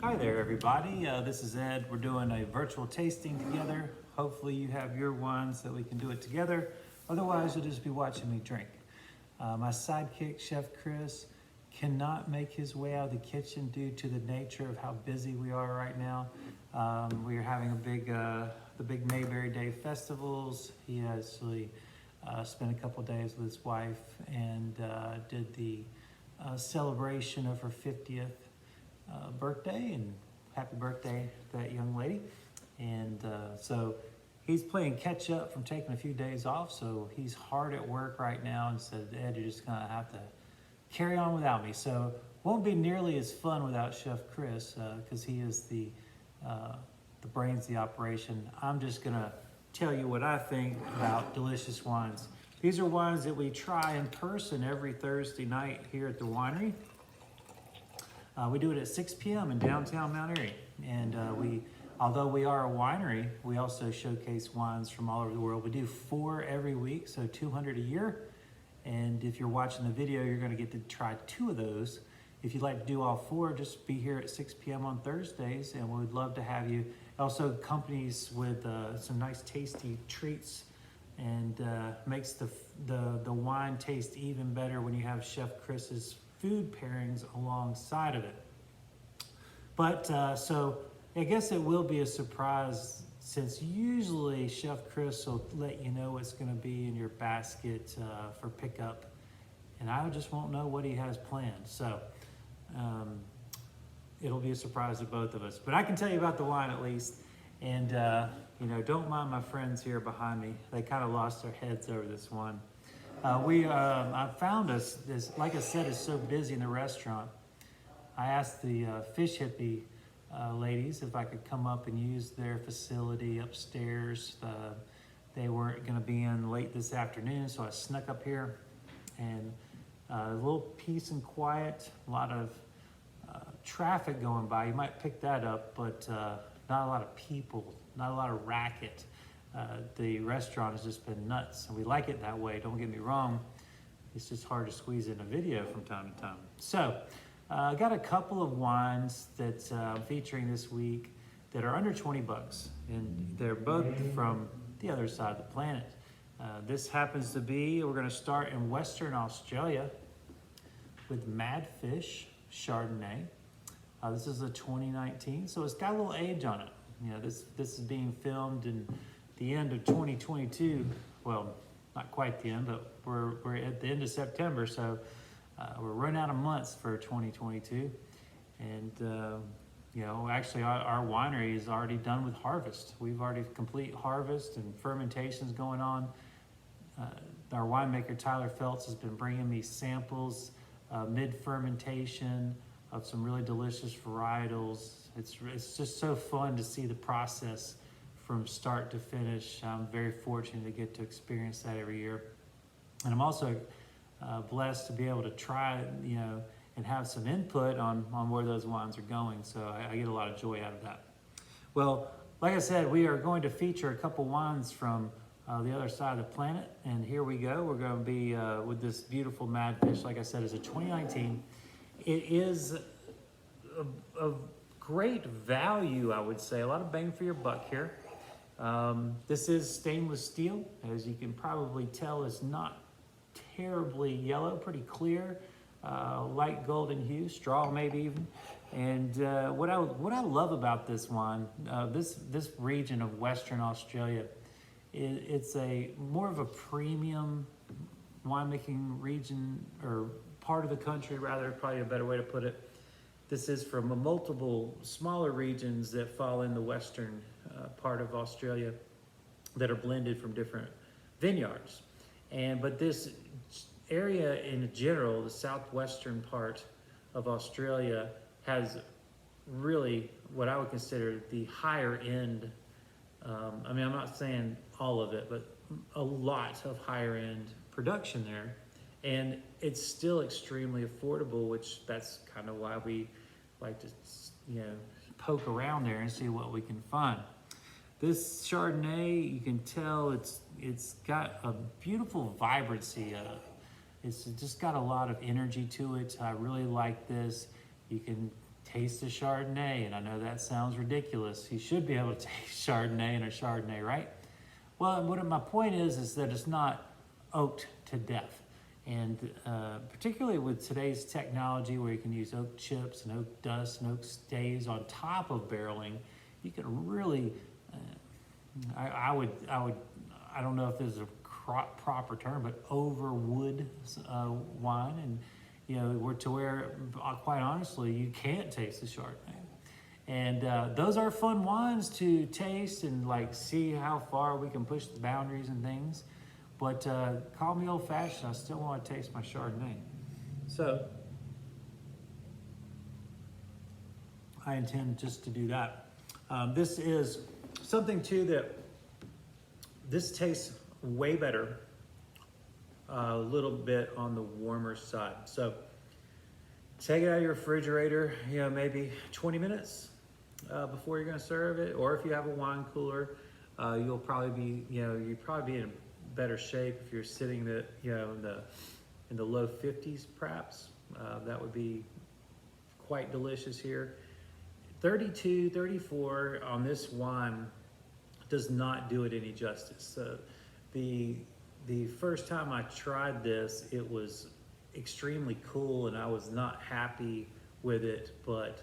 Hi there, everybody. This is Ed. We're doing a virtual tasting together. Hopefully you have your wine so that we can do it together. Otherwise, you'll just be watching me drink. My sidekick, Chef Chris, cannot make his way out of the kitchen due to the nature of how busy we are right now. We are having the big Mayberry Day festivals. He actually spent a couple days with his wife and did the celebration of her 50th birthday, and happy birthday to that young lady. And so he's playing catch up from taking a few days off, so he's hard at work right now and said, Ed, you're just gonna have to carry on without me. So won't be nearly as fun without Chef Chris because he is the brains of the operation. I'm just gonna tell you what I think about delicious wines. These are wines that we try in person every Thursday night here at the winery. We do it at 6 p.m. in downtown Mount Airy. And although we are a winery, we also showcase wines from all over the world. We do 4 every week, so 200 a year. And if you're watching the video, you're gonna get to try 2 of those. If you'd like to do all 4, just be here at 6 p.m. on Thursdays, and we'd love to have you. It also accompanies with some nice tasty treats, and makes the wine taste even better when you have Chef Chris's food pairings alongside of it. But so I guess it will be a surprise, since usually Chef Chris will let you know what's going to be in your basket for pickup, and I just won't know what he has planned. So it'll be a surprise to both of us. But I can tell you about the wine at least, and you know, don't mind my friends here behind me. They kind of lost their heads over this one. I found us this, like I said, is so busy in the restaurant. I asked the fish hippie ladies if I could come up and use their facility upstairs. They weren't going to be in late this afternoon, so I snuck up here, and a little peace and quiet, a lot of traffic going by. You might pick that up, but not a lot of people, not a lot of racket. The restaurant has just been nuts, and we like it that way, don't get me wrong. It's just hard to squeeze in a video from time to time. So I got a couple of wines that I'm featuring this week that are under 20 bucks, and they're both from the other side of the planet. This happens to be, we're gonna start in Western Australia with Madfish Chardonnay. This is a 2019, so it's got a little age on it. You know, this is being filmed in the end of 2022. Well, not quite the end, but we're at the end of September, so we're running out of months for 2022. And you know, actually our winery is already done with harvest. We've already complete harvest and fermentations going on. Our winemaker Tyler Feltz has been bringing me samples mid-fermentation of some really delicious varietals. It's just so fun to see the process from start to finish. I'm very fortunate to get to experience that every year. And I'm also blessed to be able to try, you know, and have some input on where those wines are going. So I get a lot of joy out of that. Well, like I said, we are going to feature a couple wines from the other side of the planet. And here we go. We're going to be with this beautiful Madfish. Like I said, it's a 2019. It is a great value, I would say. A lot of bang for your buck here. This is stainless steel. As you can probably tell, it's not terribly yellow, pretty clear, light golden hue, straw maybe even. And what I love about this wine, this region of Western Australia, it's a more of a premium winemaking region, or part of the country rather, probably a better way to put it. This is from multiple smaller regions that fall in the western part of Australia that are blended from different vineyards. But this area in general, the southwestern part of Australia, has really what I would consider the higher end. I mean, I'm not saying all of it, but a lot of higher end production there. And it's still extremely affordable, which that's kind of why we like to, you know, poke around there and see what we can find. This Chardonnay, you can tell it's got a beautiful vibrancy. It's just got a lot of energy to it. I really like this. You can taste the Chardonnay. And I know that sounds ridiculous. You should be able to taste Chardonnay in a Chardonnay, right? Well, my point is that it's not oaked to death. And particularly with today's technology where you can use oak chips and oak dust and oak staves on top of barreling, you can really, I don't know if this is a proper term, but overwood wine. And, you know, where quite honestly, you can't taste the Chardonnay. And those are fun wines to taste and like see how far we can push the boundaries and things. But call me old-fashioned, I still want to taste my Chardonnay. So I intend just to do that. This is something too that this tastes way better, a little bit on the warmer side. So take it out of your refrigerator, you know, maybe 20 minutes before you're going to serve it. Or if you have a wine cooler, you'll probably be, you'd probably be in better shape if you're sitting in the low 50s perhaps. That would be quite delicious here. 32, 34 on this wine does not do it any justice. The first time I tried this, it was extremely cool and I was not happy with it, but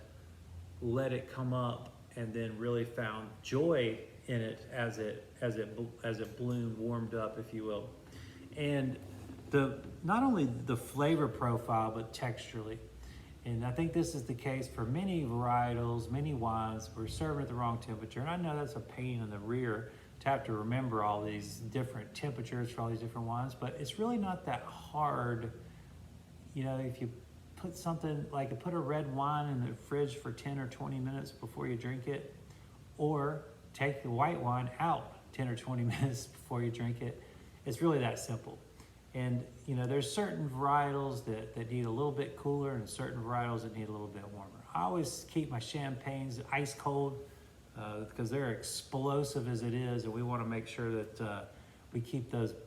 let it come up and then really found joy in it as it bloomed, warmed up, if you will. And not only the flavor profile, but texturally. And I think this is the case for many varietals, many wines. We're serving at the wrong temperature. And I know that's a pain in the rear to have to remember all these different temperatures for all these different wines, but it's really not that hard. You know, if you put something like put a red wine in the fridge for 10 or 20 minutes before you drink it, or take the white wine out 10 or 20 minutes before you drink it. It's really that simple. And you know, there's certain varietals that need a little bit cooler and certain varietals that need a little bit warmer. I always keep my champagnes ice cold because they're explosive as it is, and we want to make sure that we keep that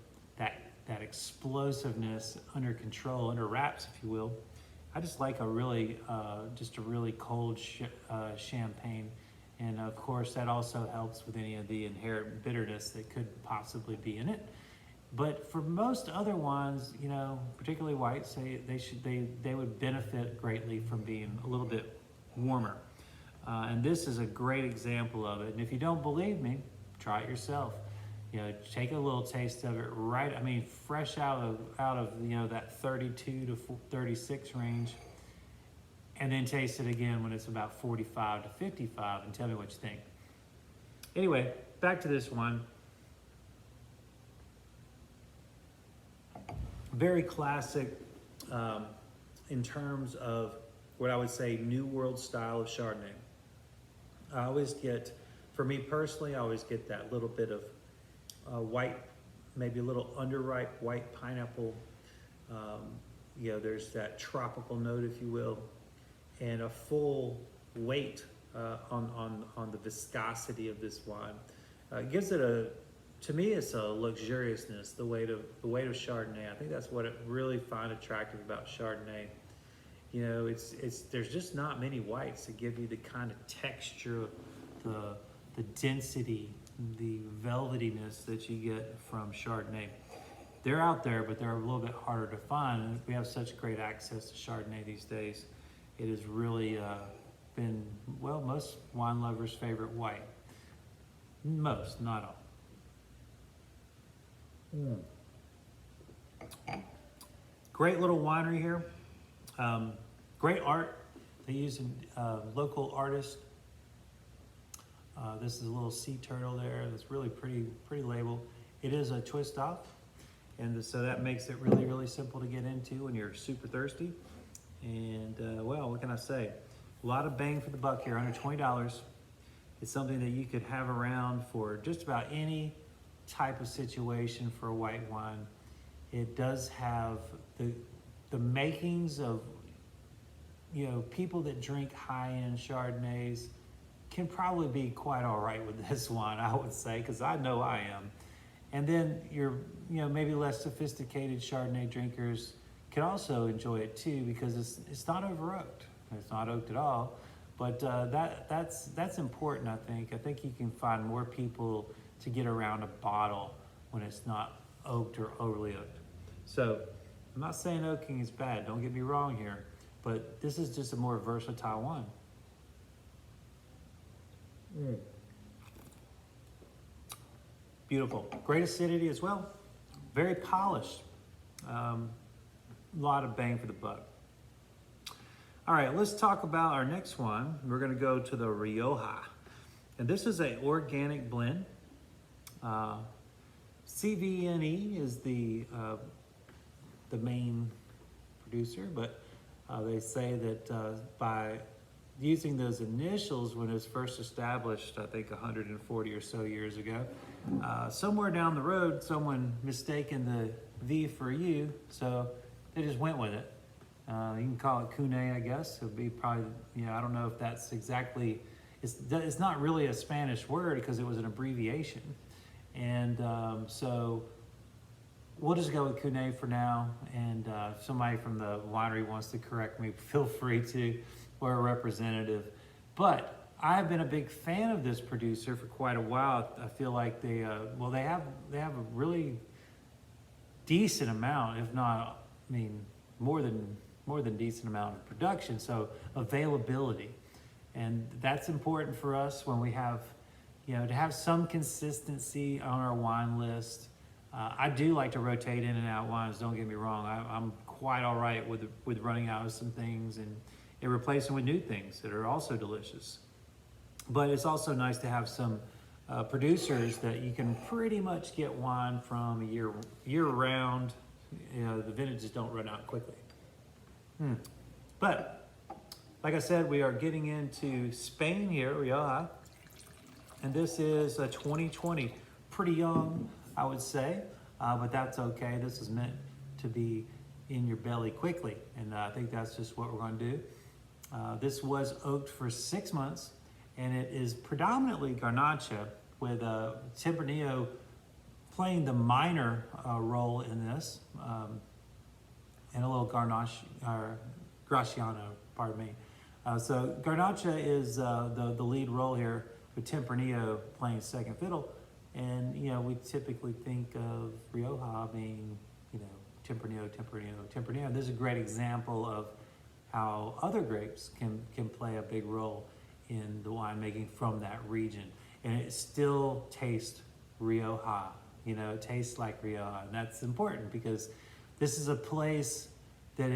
explosiveness under control, under wraps, if you will. I just like a really cold champagne. And of course, that also helps with any of the inherent bitterness that could possibly be in it. But for most other wines, you know, particularly whites, they would benefit greatly from being a little bit warmer. And this is a great example of it. And if you don't believe me, try it yourself. You know, take a little taste of it fresh out of you know, that 32 to 36 range. And then taste it again when it's about 45 to 55 and tell me what you think. Anyway, back to this one. Very classic in terms of what I would say New World style of Chardonnay. I always get, for me personally, I always get that little bit of white, maybe a little underripe white pineapple. You know, there's that tropical note, if you will, and a full weight on the viscosity of this wine. It gives it to me, it's a luxuriousness, the weight of Chardonnay. I think that's what I really find attractive about Chardonnay. You know, there's just not many whites that give you the kind of texture, the density, the velvetiness that you get from Chardonnay. They're out there, but they're a little bit harder to find. And we have such great access to Chardonnay these days. It has really been, well, most wine lovers' favorite white. Most, not all. Great little winery here. Great art. They use local artists. This is a little sea turtle there. That's really pretty label. It is a twist off, and so that makes it really, really simple to get into when you're super thirsty. And well, what can I say? A lot of bang for the buck here, under $20. It's something that you could have around for just about any type of situation for a white wine. It does have the makings of, you know, people that drink high-end Chardonnays can probably be quite all right with this wine, I would say, because I know I am. And then your, you know, maybe less sophisticated Chardonnay drinkers can also enjoy it too, because it's not over oaked. It's not oaked at all, But that's important, I think. I think you can find more people to get around a bottle when it's not oaked or overly oaked. So I'm not saying oaking is bad, don't get me wrong here, but this is just a more versatile wine. Beautiful. Great acidity as well. Very polished. A lot of bang for the buck. All right, let's talk about our next one. We're going to go to the Rioja. And this is an organic blend. CVNE is the main producer, but they say that by using those initials when it was first established, I think 140 or so years ago, somewhere down the road, someone mistaken the V for U, so they just went with it. You can call it Cune, I guess. It would be probably, I don't know if that's exactly, it's not really a Spanish word because it was an abbreviation. And so we'll just go with Cune for now. And if somebody from the winery wants to correct me, feel free to, or a representative. But I've been a big fan of this producer for quite a while. I feel like they have a really decent amount, if not, more than decent amount of production. So availability, and that's important for us when we have, to have some consistency on our wine list. I do like to rotate in and out wines. Don't get me wrong. I'm quite all right with running out of some things and replacing with new things that are also delicious. But it's also nice to have some producers that you can pretty much get wine from year round. The vintages don't run out quickly. But like I said, we are getting into Spain here, Rioja, and this is a 2020, pretty young, I would say, but that's okay. This is meant to be in your belly quickly, and I think that's just what we're going to do. This was oaked for 6 months, and it is predominantly Garnacha, with Tempranillo playing the minor role in this, and a little Graciano, pardon me. So Garnacha is the lead role here, with Tempranillo playing second fiddle. And, we typically think of Rioja being, Tempranillo. This is a great example of how other grapes can play a big role in the winemaking from that region. And it still tastes Rioja, it tastes like Rioja. And that's important because this is a place that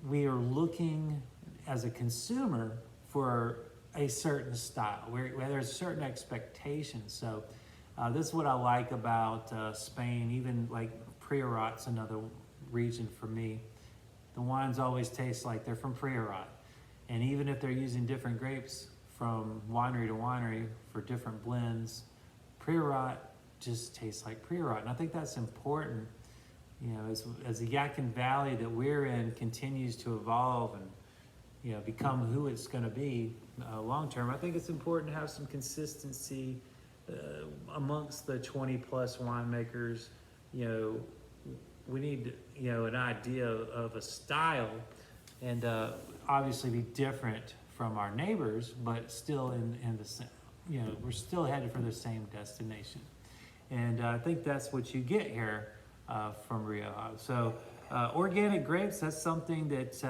we are looking as a consumer for a certain style, where there's certain expectations. So this is what I like about Spain. Even like Priorat's another region for me. The wines always taste like they're from Priorat. And even if they're using different grapes from winery to winery for different blends, Priorat just tastes like Priorat. And I think that's important, as the Yadkin Valley that we're in continues to evolve and, become who it's going to be long term. I think it's important to have some consistency amongst the 20 plus winemakers. We need, an idea of a style, and obviously be different from our neighbors, but still in the same, we're still headed for the same destination. And I think that's what you get here from Rioja. So organic grapes, that's something that,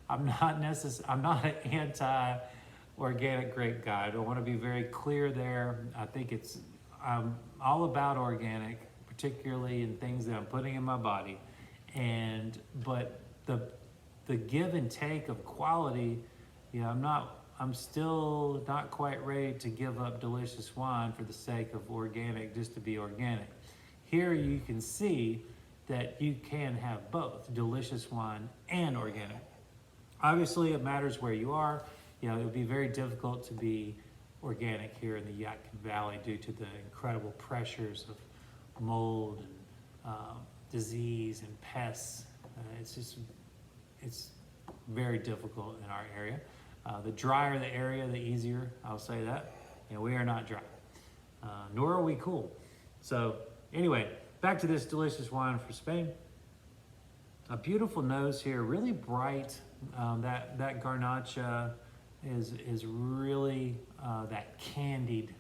I'm not an anti-organic grape guy. I want to be very clear there. I think I'm all about organic, particularly in things that I'm putting in my body. But the give and take of quality, I'm still not quite ready to give up delicious wine for the sake of organic, just to be organic. Here you can see that you can have both delicious wine and organic. Obviously, it matters where you are. It would be very difficult to be organic here in the Yadkin Valley due to the incredible pressures of mold and disease and pests. It's very difficult in our area. The drier the area, the easier, I'll say that. We are not dry, nor are we cool. So anyway, back to this delicious wine for Spain. A beautiful nose here, really bright. That Garnacha is really that candied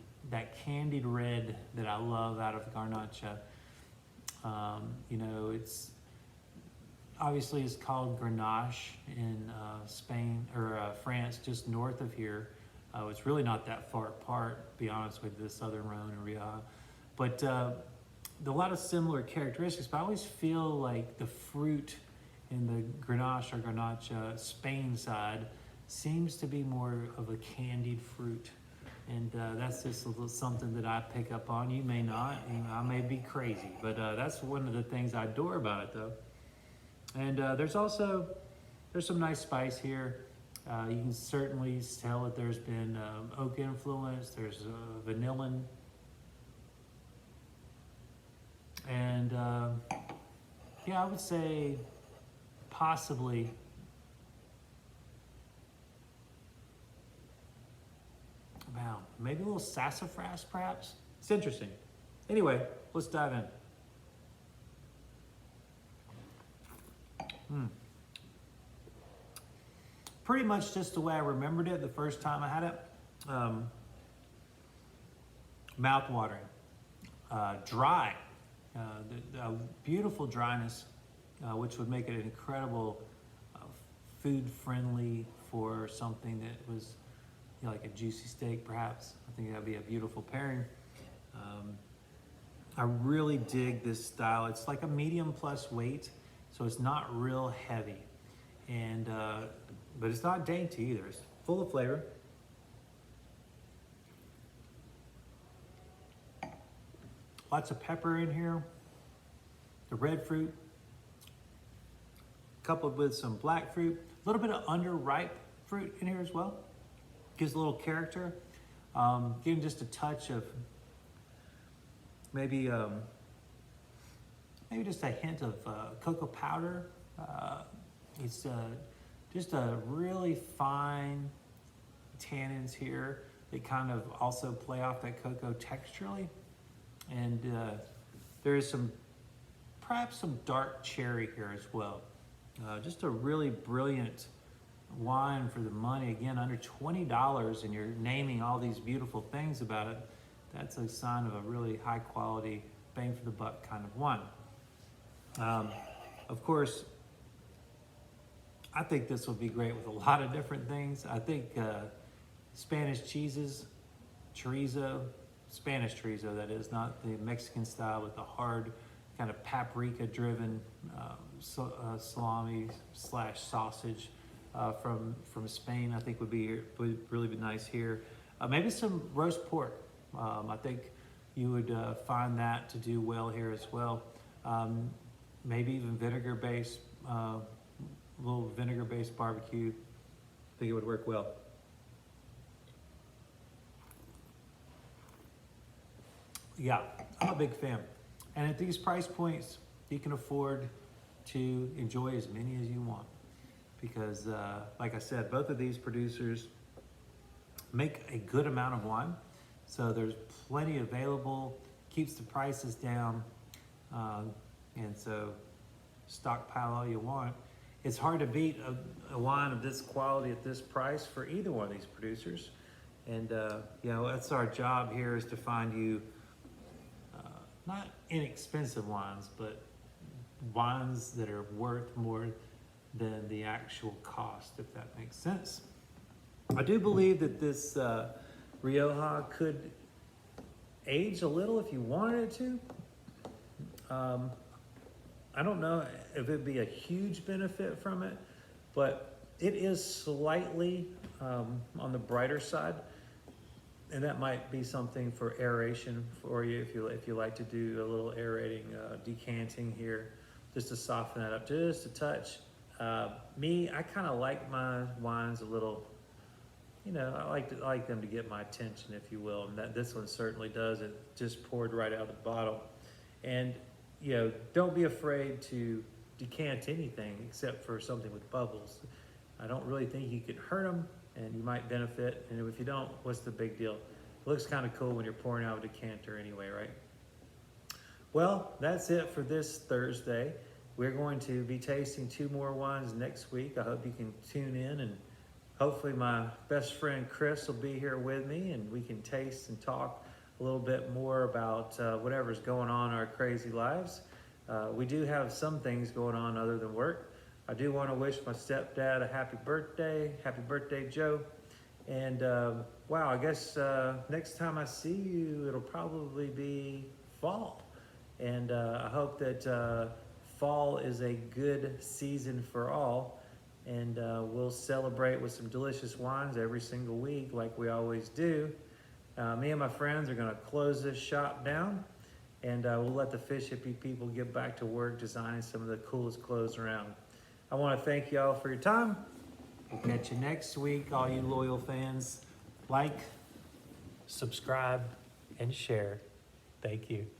red that I love out of Garnacha. You know, it's obviously it's called Grenache in Spain or France, just north of here. It's really not that far apart, to be honest with you, the Southern Rhone and Rioja. But a lot of similar characteristics, but I always feel like the fruit in the Grenache or Garnacha Spain side seems to be more of a candied fruit. And that's just a little something that I pick up on. You may not, I may be crazy, but that's one of the things I adore about it though. And there's some nice spice here. You can certainly tell that there's been oak influence, there's vanillin, and yeah, I would say possibly wow, maybe a little sassafras perhaps. It's interesting. Anyway, let's dive in. Pretty much just the way I remembered it the first time I had it. Mouth-watering, dry, a beautiful dryness, which would make it an incredible food-friendly for something that was, you know, like a juicy steak perhaps. I think that would be a beautiful pairing. I really dig this style. It's like a medium plus weight, so it's not real heavy. And but it's not dainty either. It's full of flavor. Lots of pepper in here. The red fruit, coupled with some black fruit. A little bit of underripe fruit in here as well. Gives a little character. Getting just a touch of maybe just a hint of cocoa powder. It's just a really fine tannins here that kind of also play off that cocoa texturally. And there is perhaps some dark cherry here as well. Just a really brilliant wine for the money. Again, under $20, and you're naming all these beautiful things about it. That's a sign of a really high quality, bang for the buck kind of wine. Of course, I think this will be great with a lot of different things. I think Spanish cheeses, chorizo, Spanish chorizo that is, not the Mexican style with the hard kind of paprika driven salami slash sausage from Spain, I think would really be nice here. Maybe some roast pork. I think you would find that to do well here as well. Maybe even vinegar-based, little vinegar-based barbecue. I think it would work well. Yeah, I'm a big fan. And at these price points, you can afford to enjoy as many as you want. Because, like I said, both of these producers make a good amount of wine. So there's plenty available, keeps the prices down. And so stockpile all you want. It's hard to beat a wine of this quality at this price for either one of these producers. And, you know, that's our job here, is to find you not inexpensive wines, but wines that are worth more than the actual cost, if that makes sense. I do believe that this Rioja could age a little if you wanted it to. I don't know if it'd be a huge benefit from it, but it is slightly on the brighter side. And that might be something for aeration for you if you like to do a little aerating, decanting here, just to soften that up just a touch. Me, I kind of like my wines a little, you know, I like them to get my attention, if you will, and this one certainly does. It just poured right out of the bottle. And, you know, don't be afraid to decant anything except for something with bubbles. I don't really think you can hurt them, and you might benefit. And if you don't, what's the big deal? It looks kind of cool when you're pouring out a decanter anyway, right? Well, that's it for this Thursday. we're going to be tasting 2 more wines next week. I hope you can tune in, and hopefully my best friend Chris will be here with me, and we can taste and talk a little bit more about whatever's going on in our crazy lives. We do have some things going on other than work. I do want to wish my stepdad a happy birthday. Happy birthday, Joe. And wow, I guess next time I see you, it'll probably be fall. And I hope that fall is a good season for all. And we'll celebrate with some delicious wines every single week like we always do. Me and my friends are gonna close this shop down, and we'll let the fish hippie people get back to work designing some of the coolest clothes around. I wanna thank y'all for your time. We'll catch you next week, all you loyal fans. Like, subscribe, and share. Thank you.